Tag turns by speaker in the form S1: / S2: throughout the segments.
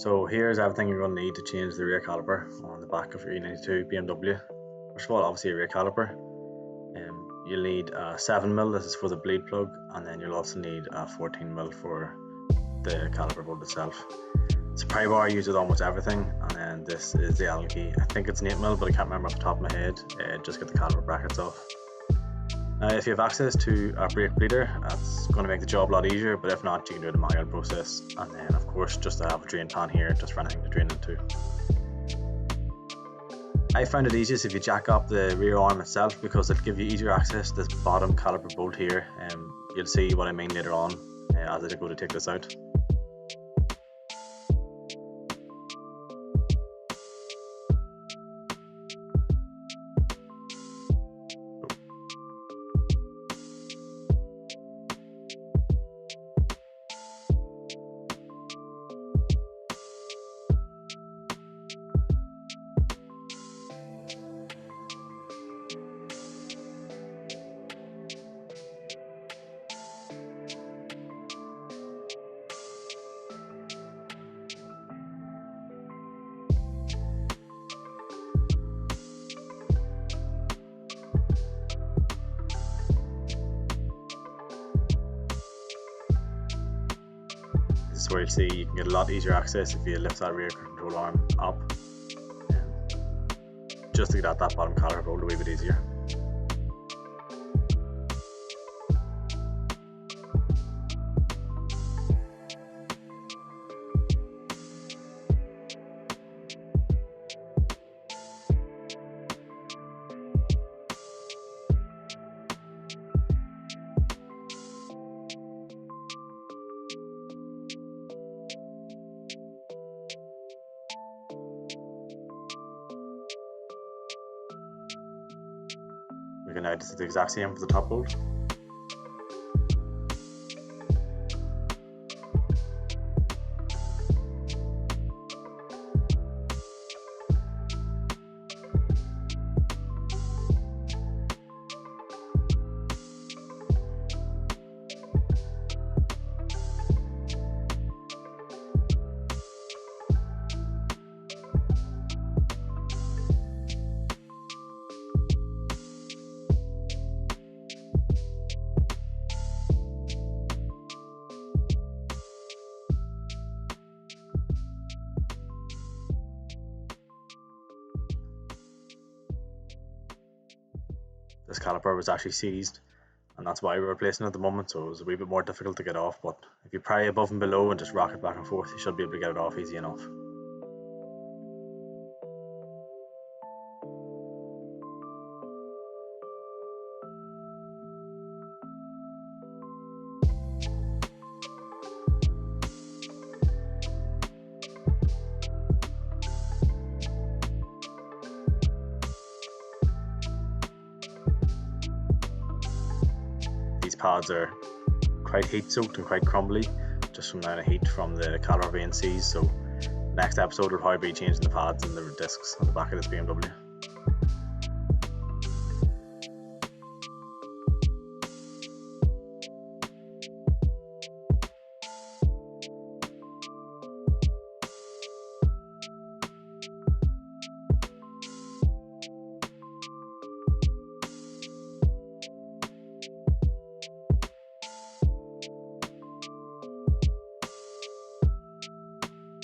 S1: So here's everything you're going to need to change the rear caliper on the back of your E92 BMW. First of all, obviously a rear caliper. You'll need a 7mm, this is for the bleed plug, and then you'll also need a 14mm for the caliper bolt itself. It's a pry bar I use with almost everything, and then this is the Allen key. I think it's an 8mm, but I can't remember off the top of my head. Just get the caliper brackets off. Now if you have access to a brake bleeder, that's going to make the job a lot easier, but if not, you can do it in a manual process. And then of course just to have a drain pan here, just for anything to drain into. I found it easiest if you jack up the rear arm itself, because it'll give you easier access to this bottom caliper bolt here. You'll see what I mean later on as I go to take this out. This is where you'll see you can get a lot easier access if you lift that rear control arm up, just to get at that bottom caliper bolt a wee bit easier. We can now just do the exact same for the top bolt. This caliper was actually seized, and that's why we're replacing it at the moment, so it was a wee bit more difficult to get off, but if you pry above and below and just rock it back and forth, you should be able to get it off easy enough. These pads are quite heat soaked and quite crumbly, just from the amount of heat from the caliper being seized, so next episode will probably be changing the pads and the discs on the back of this BMW.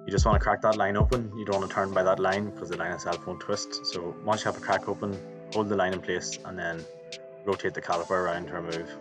S1: You just want to crack that line open. You don't want to turn by that line because the line itself won't twist. So once you have a crack open, hold the line in place and then rotate the caliper around to remove.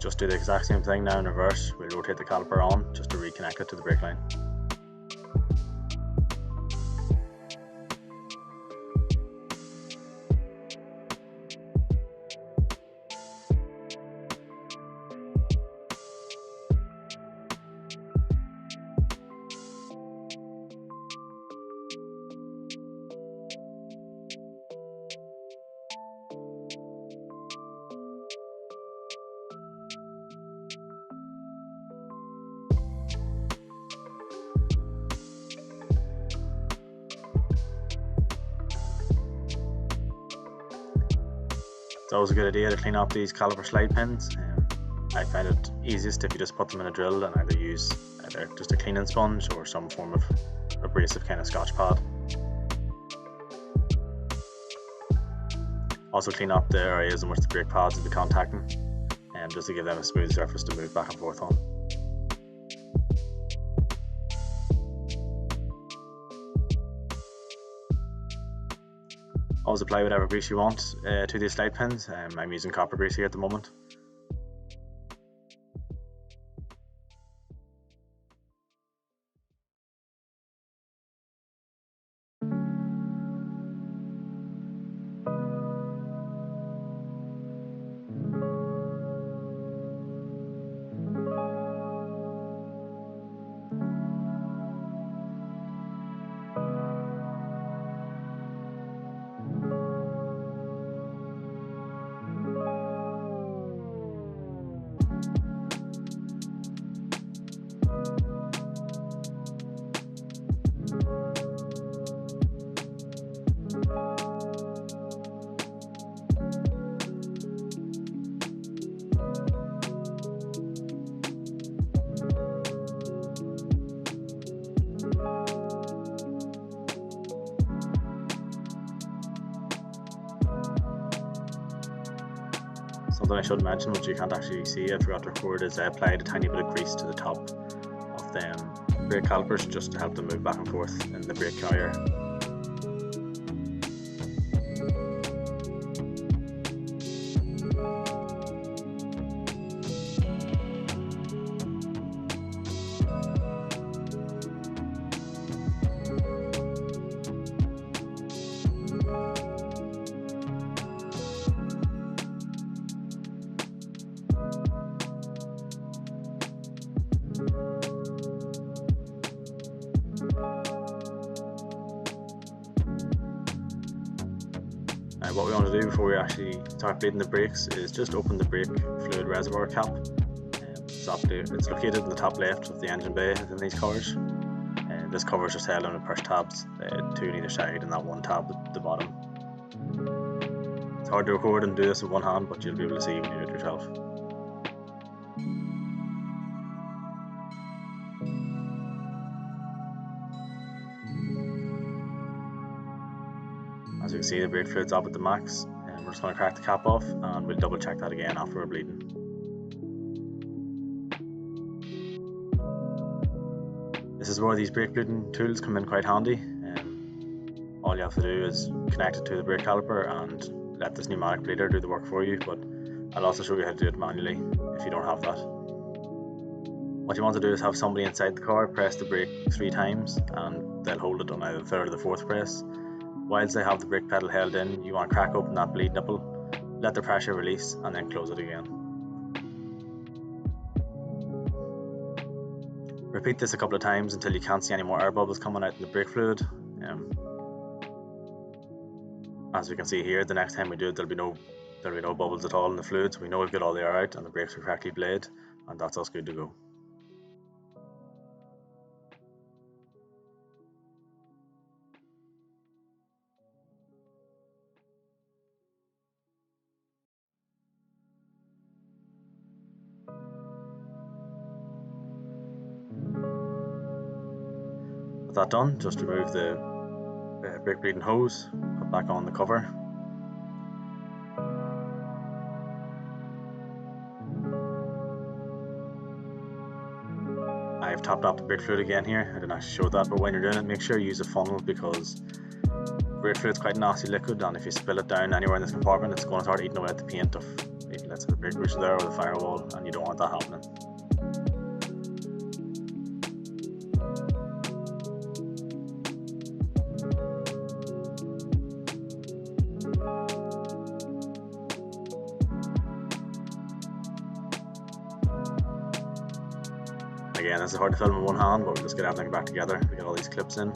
S1: Just do the exact same thing now in reverse. We'll rotate the caliper on just to reconnect it to the brake line. It's always a good idea to clean up these caliper slide pins. I find it easiest if you just put them in a drill and either use just a cleaning sponge or some form of abrasive kind of scotch pad. Also clean up the areas in which the brake pads will be contacting, just to give them a smooth surface to move back and forth on. Always apply whatever grease you want to these slide pins. I'm using copper grease here at the moment. Something I should mention, which you can't actually see, I forgot to record, is I applied a tiny bit of grease to the top of the brake calipers just to help them move back and forth in the brake carrier. What we want to do before we actually start bleeding the brakes is just open the brake fluid reservoir cap. It's located in the top left of the engine bay in these cars. This covers just held on the push tabs, two on either side, and that one tab at the bottom. It's hard to record and do this with one hand, but you'll be able to see when you do it yourself. As you can see, the brake fluid's up at the max, and we're just going to crack the cap off, and we'll double check that again after we're bleeding. This is where these brake bleeding tools come in quite handy. All you have to do is connect it to the brake caliper and let this pneumatic bleeder do the work for you, but I'll also show you how to do it manually if you don't have that. What you want to do is have somebody inside the car press the brake 3 times, and they'll hold it on either the 3rd or the 4th press. Whilst they have the brake pedal held in, you want to crack open that bleed nipple, let the pressure release, and then close it again. Repeat this a couple of times until you can't see any more air bubbles coming out in the brake fluid. As we can see here, the next time we do it, there'll be no bubbles at all in the fluid, so we know we've got all the air out and the brakes are correctly blade, and that's us good to go. With that done, just remove the brake bleeding hose, put back on the cover. I've topped up the brake fluid again here. I didn't actually show that, but when you're doing it, make sure you use a funnel, because brake fluid is quite a nasty liquid, and if you spill it down anywhere in this compartment, it's going to start eating away at the paint of, let's say, the brake bush there or the firewall, and you don't want that happening. Again, this is hard to film in one hand, but we'll just get everything back together. We get all these clips in.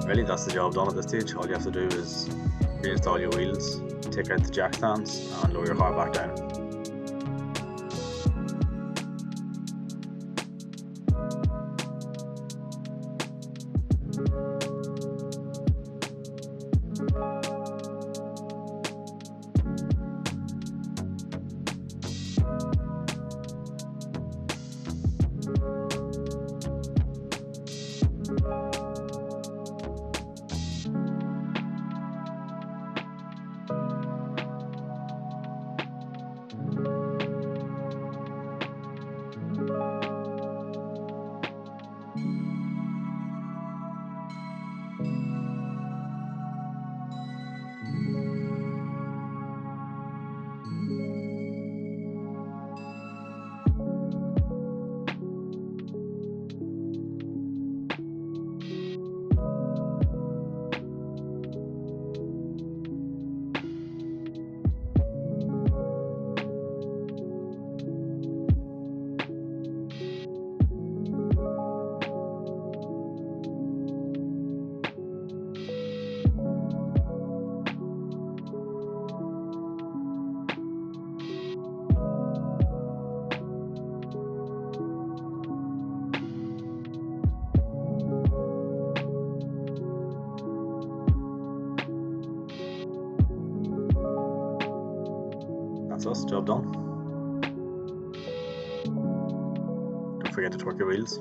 S1: Really, that's the job done at this stage. All you have to do is reinstall your wheels, take out the jack stands and lower your car back down. That's us, job done. Don't forget to torque your wheels.